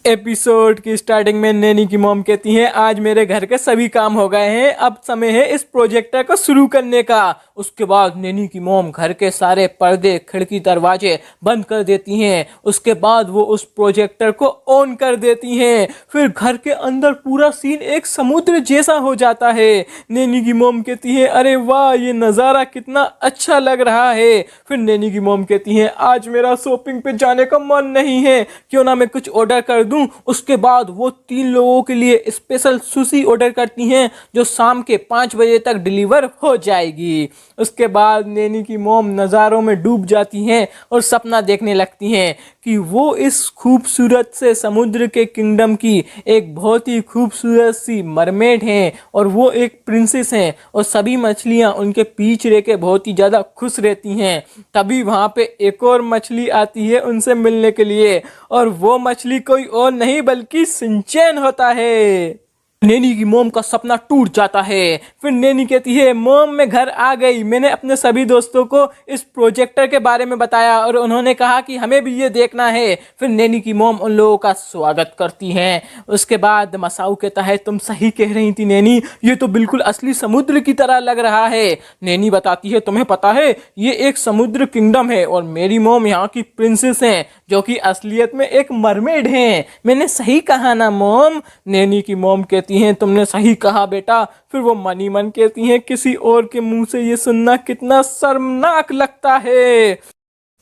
Episode की starting में नैनी की मॉम कहती हैं आज मेरे घर के सभी काम हो गए हैं, अब समय है इस प्रोजेक्टर को शुरू करने का। उसके बाद नैनी की मॉम घर के सारे पर्दे खिड़की दरवाजे बंद कर देती हैं। उसके बाद वो उस प्रोजेक्टर को ऑन कर देती हैं। फिर घर के अंदर पूरा सीन एक समुद्र जैसा हो जाता है। नैनी की मॉम कहती है अरे वाह ये नज़ारा कितना अच्छा लग रहा है। फिर नैनी की मॉम कहती है आज मेरा शॉपिंग पे जाने का मन नहीं है, क्यों ना मैं कुछ ऑर्डर कर दूं। उसके बाद वो 3 लोगों के लिए स्पेशल सुशी ऑर्डर करती हैं जो शाम के 5 बजे तक डिलीवर हो जाएगी। उसके बाद नैनी की मॉम नज़ारों में डूब जाती हैं और सपना देखने लगती हैं कि वो इस खूबसूरत से समुद्र के किंगडम की एक बहुत ही खूबसूरत सी मरमेड हैं और वो एक प्रिंसेस हैं और सभी मछलियाँ उनके पीछ रह के बहुत ही ज़्यादा खुश रहती हैं। तभी वहाँ पे एक और मछली आती है उनसे मिलने के लिए और वो मछली कोई और नहीं बल्कि सिंचैन होता है। नैनी की मॉम का सपना टूट जाता है। फिर नैनी कहती है मॉम मैं घर आ गई, मैंने अपने सभी दोस्तों को इस प्रोजेक्टर के बारे में बताया और उन्होंने कहा कि हमें भी ये देखना है। फिर नैनी की मॉम उन लोगों का स्वागत करती हैं। उसके बाद मसाऊ कहता है तुम सही कह रही थी नैनी, ये तो बिल्कुल असली समुद्र की तरह लग रहा है। नैनी बताती है तुम्हें पता है ये एक समुद्र किंगडम है और मेरी मॉम यहाँ की प्रिंसेस हैं जो कि असलियत में एक मरमेड हैं। मैंने सही कहा ना मॉम? नैनी की मॉम कहती हैं तुमने सही कहा बेटा। फिर वो मनी मन कहती हैं किसी और के मुंह से ये सुनना कितना शर्मनाक लगता है।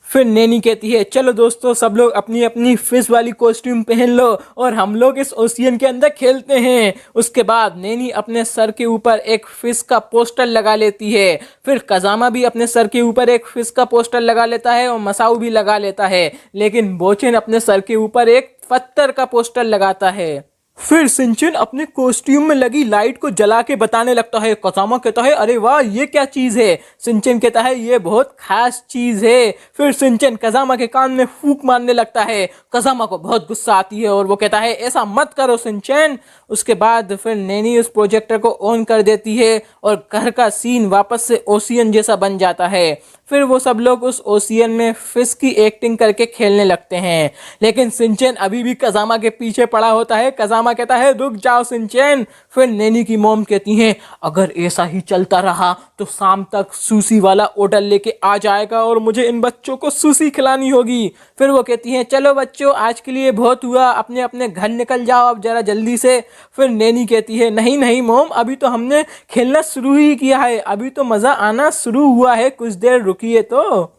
फिर नैनी कहती है चलो दोस्तों सब लोग अपनी अपनी फिश वाली कॉस्ट्यूम पहन लो और हम लोग इस ओशियन के अंदर खेलते हैं। उसके बाद नैनी अपने सर के ऊपर एक फिश का पोस्टर लगा लेती है। फिर कजामा भी अपने सर के ऊपर एक फिश का पोस्टर लगा लेता है और मसाऊ भी लगा लेता है, लेकिन बोचेन अपने सर के ऊपर एक पत्थर का पोस्टर लगाता है। फिर सिंचन अपने कॉस्ट्यूम में लगी लाइट को जला के बताने लगता है। कजामा कहता है अरे वाह ये क्या चीज है? सिंचन कहता है ये बहुत खास चीज है। फिर सिंचन कजामा के कान में फूंक मारने लगता है। कजामा को बहुत गुस्सा आती है और वो कहता है ऐसा मत करो सिंचन। उसके बाद फिर नैनी उस प्रोजेक्टर को ऑन कर देती है और घर का सीन वापस से ओशियन जैसा बन जाता है। फिर वो सब लोग उस ओशियन में फिश की एक्टिंग करके खेलने लगते हैं, लेकिन सिंचन अभी भी कजामा के पीछे पड़ा होता है। कजामा कहता है रुक जाओ सिंचन। फिर नैनी की मॉम कहती हैं अगर ऐसा ही चलता रहा तो शाम तक सुशी वाला ऑर्डर लेके आ जाएगा और मुझे इन बच्चों को सुशी खिलानी होगी। फिर वो कहती हैं चलो बच्चों आज के लिए बहुत हुआ, अपने अपने घर निकल जाओ अब जरा जल्दी से। फिर नैनी कहती है नहीं नहीं मॉम अभी तो हमने खेलना शुरू ही किया है, अभी तो मज़ा आना शुरू हुआ है, कुछ देर रुकिए तो।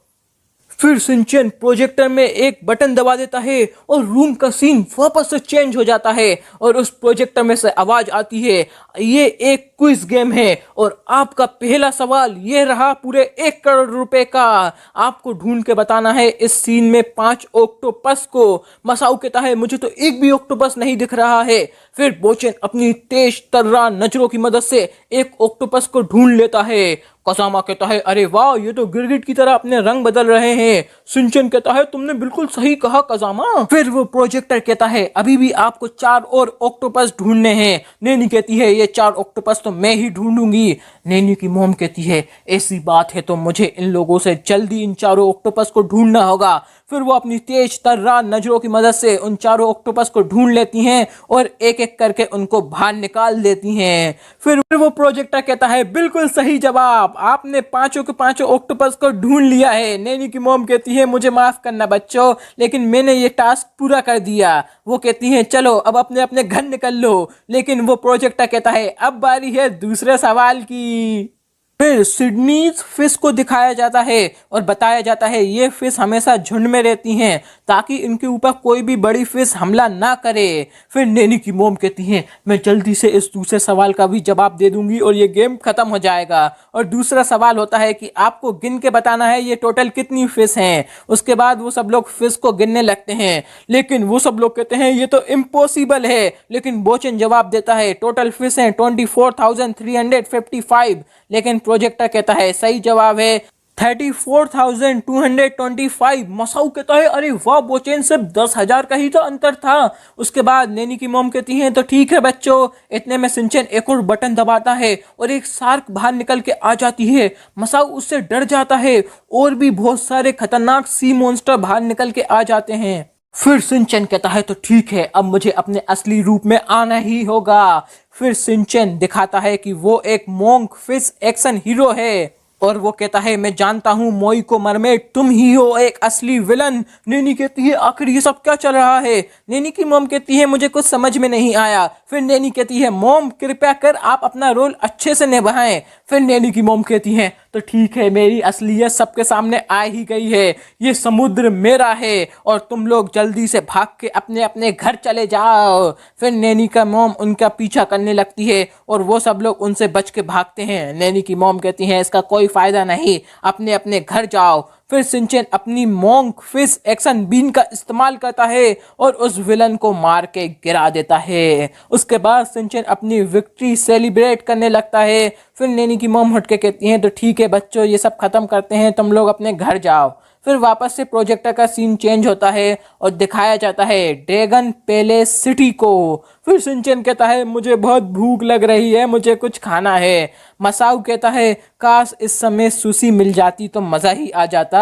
फिर सिंचन प्रोजेक्टर में एक बटन दबा देता है और रूम का सीन वापस से चेंज हो जाता है और उस प्रोजेक्टर में से आवाज आती है ये एक क्विज गेम है और आपका पहला सवाल ये रहा पूरे 1 करोड़ रुपए का। आपको ढूंढ के बताना है इस सीन में 5 ऑक्टोपस को। मसाऊ कहता है मुझे तो एक भी ऑक्टोपस नहीं दिख रहा है। फिर बोचेन अपनी तेज तर्रा नजरों की मदद से एक ऑक्टोपस को ढूंढ लेता है। कसामा कहता है अरे वाह ये तो गिरगिट की तरह अपने रंग बदल रहे हैं। सिंचन कहता है तुमने बिल्कुल सही कहा कसामा। फिर वो प्रोजेक्टर कहता है अभी भी आपको 4 और ऑक्टोपस ढूंढने हैं। नैनी कहती है ये 4 ऑक्टोपस तो मैं ही ढूंढूंगी। नैनी की मॉम कहती है ऐसी बात है तो मुझे इन लोगों से जल्दी इन 4 ऑक्टोपस को ढूंढना होगा। फिर वो अपनी तेज तर्रा नजरों की मदद से उन 4 ऑक्टोपस को ढूंढ लेती हैं और एक एक करके उनको बाहर निकाल देती हैं। फिर वो प्रोजेक्टर कहता है बिल्कुल सही जवाब, आपने 5 के 5 ऑक्टोपस को ढूंढ लिया है। नैनी की मॉम कहती है मुझे माफ करना बच्चों, लेकिन मैंने ये टास्क पूरा कर दिया। वो कहती हैं चलो अब अपने अपने घर निकल लो, लेकिन वो प्रोजेक्टर कहता है अब बारी है दूसरे सवाल की। फिर सिडनीज फिश को दिखाया जाता है और बताया जाता है ये फिश हमेशा झुंड में रहती हैं ताकि इनके ऊपर कोई भी बड़ी फिश हमला ना करे। फिर नैनी की मॉम कहती हैं मैं जल्दी से इस दूसरे सवाल का भी जवाब दे दूंगी और ये गेम खत्म हो जाएगा। और दूसरा सवाल होता है कि आपको गिन के बताना है ये टोटल कितनी फिश हैं। उसके बाद वो सब लोग फिश को गिनने लगते हैं, लेकिन वो सब लोग कहते हैं ये तो इम्पॉसिबल है। लेकिन बोचन जवाब देता है टोटल फिश हैं 24,355, लेकिन प्रोजेक्टर कहता है सही जवाब है 34,225। मसाऊ कहता है अरे वाह बोचेन सिर्फ 10,000 का ही तो अंतर था। उसके बाद नैनी की मॉम कहती हैं तो ठीक है बच्चों। इतने में सिंचन एक और बटन दबाता है और एक शार्क बाहर निकल के आ जाती है। मसाऊ उससे डर जाता है और भी बहुत सारे खतरनाक सी मॉन्स्टर बाहर निकल के आ जाते हैं। फिर सिंचन कहता है तो ठीक है, अब मुझे अपने असली रूप में आना ही होगा। फिर सिंचन दिखाता है कि वो एक मोंक फिश एक्शन हीरो है और वो कहता है मैं जानता हूँ मोइको मरमेड, तुम ही हो एक असली विलन। नैनी कहती है आखिर ये सब क्या चल रहा है। नैनी की मॉम कहती है मुझे कुछ समझ में नहीं आया। फिर नैनी कहती है मॉम कृपया कर आप अपना रोल अच्छे से निभाएं। फिर नैनी की मॉम कहती है तो ठीक है, मेरी असलियत सबके सामने आ ही गई है, ये समुद्र मेरा है और तुम लोग जल्दी से भाग के अपने अपने घर चले जाओ। फिर नैनी का मॉम उनका पीछा करने लगती है और वो सब लोग उनसे बच के भागते हैं। नैनी की मॉम कहती है इसका कोई फायदा नहीं, अपने अपने घर जाओ। फिर सिंचन अपनी मोंक फिश एक्शन बीन का इस्तेमाल करता है और उस विलन को मार के गिरा देता है। उसके बाद सिंचन अपनी विक्ट्री सेलिब्रेट करने लगता है। फिर नैनी की मॉम हट के कहती हैं तो ठीक है बच्चों, ये सब खत्म करते हैं, तुम लोग अपने घर जाओ। फिर वापस से प्रोजेक्टर का सीन चेंज होता है और दिखाया जाता है ड्रैगन पैलेस सिटी को। फिर सिंचन कहता है मुझे बहुत भूख लग रही है, मुझे कुछ खाना है। मसाऊ कहता है काश इस समय सुशी मिल जाती तो मज़ा ही आ जाता।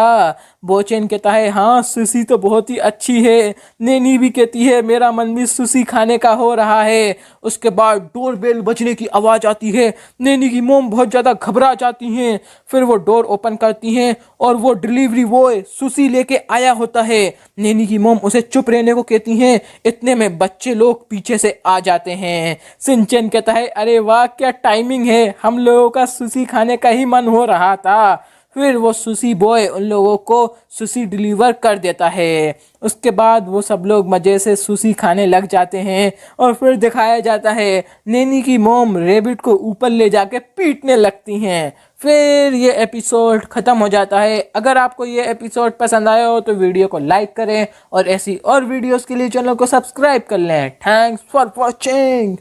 बोचेन कहता है हाँ सुशी तो बहुत ही अच्छी है। नैनी भी कहती है मेरा मन भी सुशी खाने का हो रहा है। उसके बाद डोरबेल बजने की आवाज़ आती है। नैनी की मोम बहुत ज़्यादा घबरा जाती हैं। फिर वो डोर ओपन करती हैं और वो डिलीवरी बॉय सुशी लेके आया होता है। नैनी की मोम उसे चुप रहने को कहती हैं। इतने में बच्चे लोग पीछे से आ जाते हैं। सिंचन कहता है अरे वाह क्या टाइमिंग है, हम लोगों का सुशी खाने का ही मन हो रहा था। फिर वो सुशी बॉय उन लोगों को सुशी डिलीवर कर देता है। उसके बाद वो सब लोग मज़े से सुशी खाने लग जाते हैं और फिर दिखाया जाता है नैनी की मोम रेबिट को ऊपर ले जाके पीटने लगती हैं। फिर ये एपिसोड ख़त्म हो जाता है। अगर आपको ये एपिसोड पसंद आया हो तो वीडियो को लाइक करें और ऐसी और वीडियोस के लिए चैनल को सब्सक्राइब कर लें। Thanks for watching.